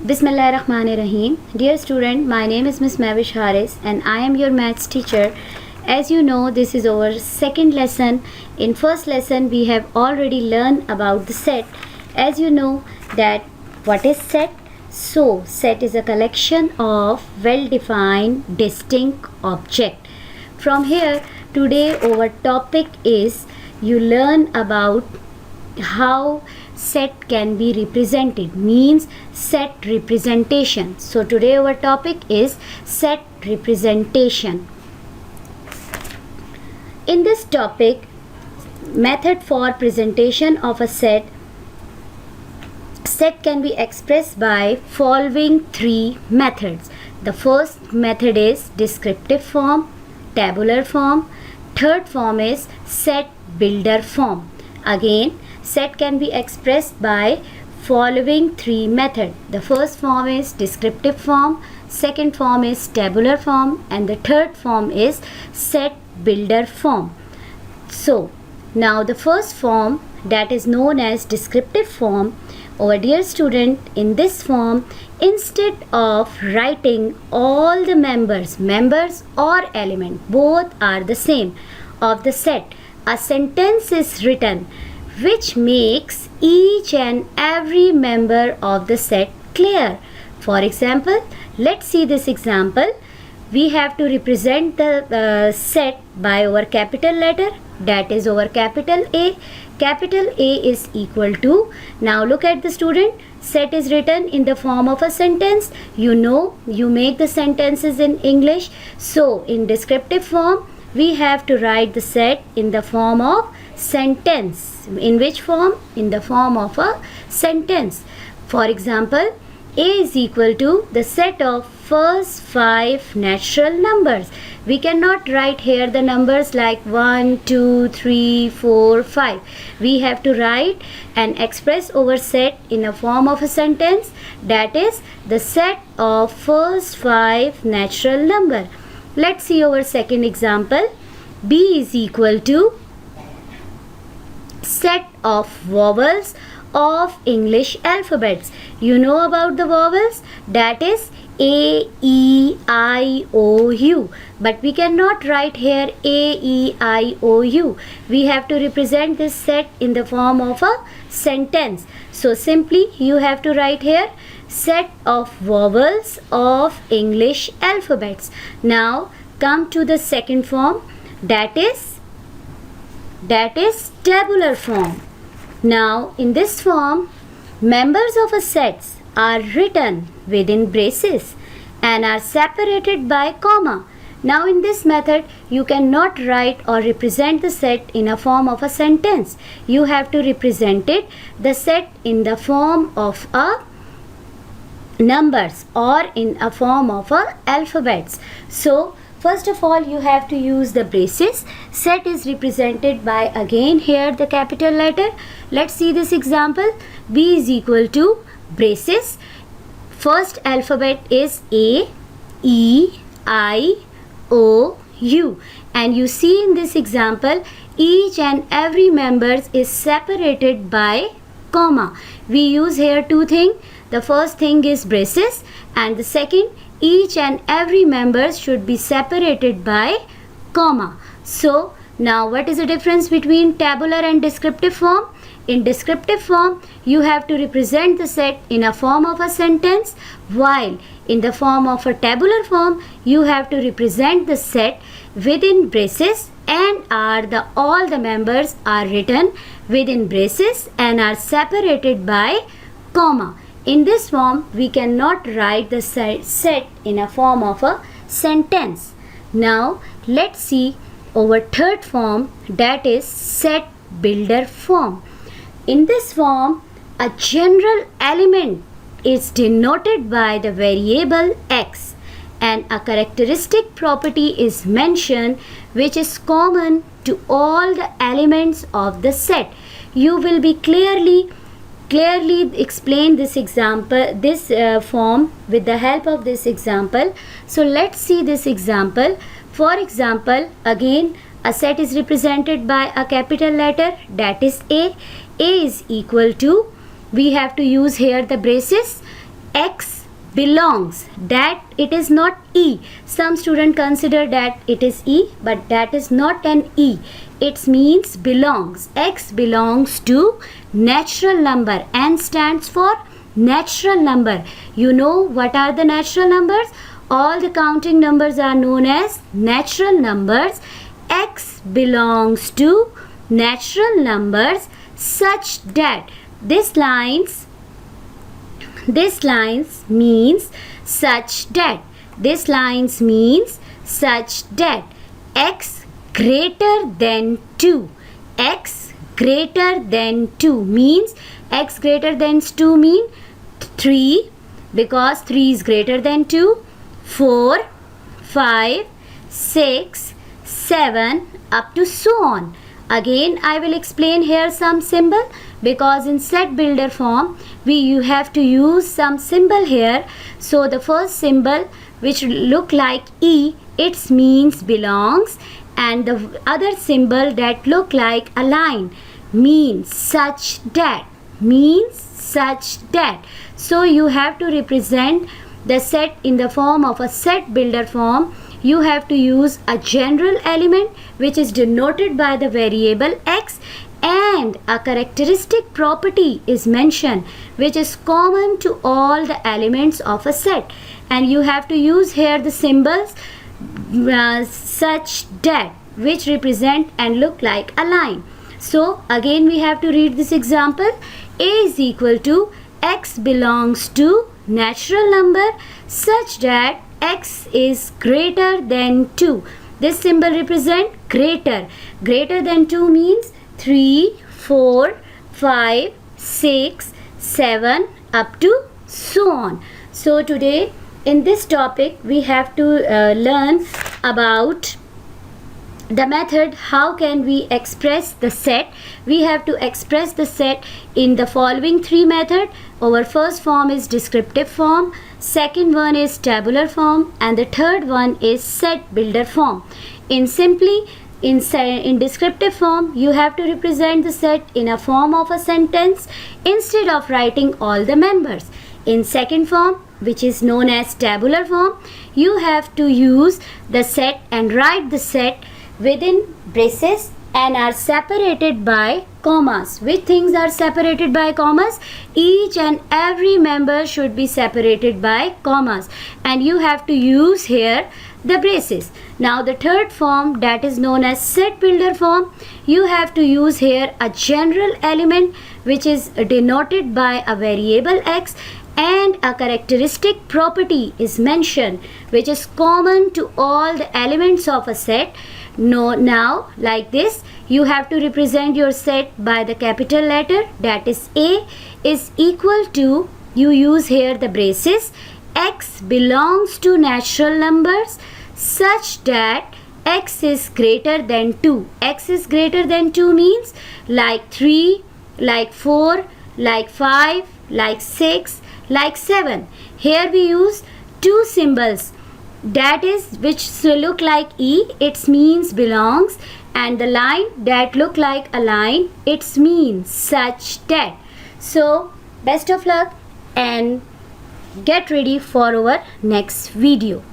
Bismillahirrahmanirrahim. Dear student, my name is Miss Mavish Haris and I am your maths teacher. As you know, this is our second lesson. In first lesson, we have already learned about the set. As you know that what is set? So, set is a collection of well-defined distinct object. From here, today our topic is you learn about how set can be represented, means set representation. So today our topic is set representation. In this topic, method for presentation of a set can be expressed by following three methods. The first method is descriptive form, tabular form. Third form is set builder form. Again, set can be expressed by following three methods. The first form is descriptive form, second form is tabular form, and the third form is set builder form. So, now the first form, that is known as descriptive form. Our dear student, in this form, instead of writing all the members or element, both are the same, of the set, a sentence is written which makes each and every member of the set clear. For example, let's see this example. We have to represent the set by our capital letter, that is our capital A. Capital A is equal to, now look at the student, set is written in the form of a sentence. You know, you make the sentences in English. So, in descriptive form, we have to write the set in the form of sentence. In which form? In the form of a sentence. For example, A is equal to the set of first 5 natural numbers. We cannot write here the numbers like 1, 2, 3, 4, 5. We have to write and express our set in a form of a sentence, that is the set of first 5 natural number. Let's see our second example. B is equal to set of vowels of English alphabets. You know about the vowels, that is A, E, I, O, U. But we cannot write here A, E, I, O, U. We have to represent this set in the form of a sentence. So simply you have to write here set of vowels of English alphabets. Now come to the second form, that is tabular form. Now in this form, members of a set are written within braces and are separated by comma. Now in this method, you cannot write or represent the set in a form of a sentence. You have to represent it, the set, in the form of a numbers or in a form of a alphabets. So first of all, you have to use the braces. Set is represented by, again here, the capital letter. Let's see this example. B is equal to braces. First alphabet is A, E, I, O, U. And you see in this example, each and every member is separated by comma. We use here two things. The first thing is braces, and the second, each and every member should be separated by comma. So now what is the difference between tabular and descriptive form? In descriptive form, you have to represent the set in a form of a sentence, while in the form of a tabular form, you have to represent the set within braces and all the members are written within braces and are separated by comma. In this form, we cannot write the set in a form of a sentence. Now, let's see our third form, that is set builder form. In this form, a general element is denoted by the variable x and a characteristic property is mentioned which is common to all the elements of the set. You will be clearly explain this example, this form with the help of this example. So let's see this example. For example, again a set is represented by a capital letter, that is A. A is equal to, we have to use here the braces. X belongs, that it is not E. Some students consider that it is E, but that is not an E. It means belongs. X belongs to natural number. N stands for natural number. You know what are the natural numbers? All the counting numbers are known as natural numbers. X belongs to natural numbers such that this lines means such that x greater than 2. X greater than 2 means x greater than 2 mean 3, because 3 is greater than 2, 4, 5, 6, 7 up to so on. Again I will explain here some symbol, because in set builder form you have to use some symbol here. So the first symbol which look like E, it means belongs, and the other symbol that look like a line means such that. So you have to represent the set in the form of a set builder form. You have to use a general element which is denoted by the variable x, and a characteristic property is mentioned which is common to all the elements of a set, and you have to use here the symbols such that, which represent and look like a line. So again we have to read this example. A is equal to x belongs to natural number such that x is greater than 2. This symbol represent greater. Greater than 2 means 3, 4, 5, 6, 7 up to so on. So today in this topic we have to learn about the method how can we express the set. We have to express the set in the following three methods. Our first form is descriptive form, second one is tabular form, and the third one is set builder form. In descriptive form you have to represent the set in a form of a sentence instead of writing all the members. In second form, which is known as tabular form, you have to use the set and write the set within braces and are separated by commas. Which things are separated by commas? Each and every member should be separated by commas, and you have to use here the braces. Now the third form, that is known as set builder form, you have to use here a general element which is denoted by a variable x, and a characteristic property is mentioned which is common to all the elements of a set. Now like this you have to represent your set by the capital letter, that is A is equal to, you use here the braces, x belongs to natural numbers such that x is greater than 2. X is greater than 2 means like 3, like 4, like 5, like 6, like 7. Here we use two symbols, that is which look like E, it means belongs, and the line that look like a line, it means such that. So best of luck and get ready for our next video.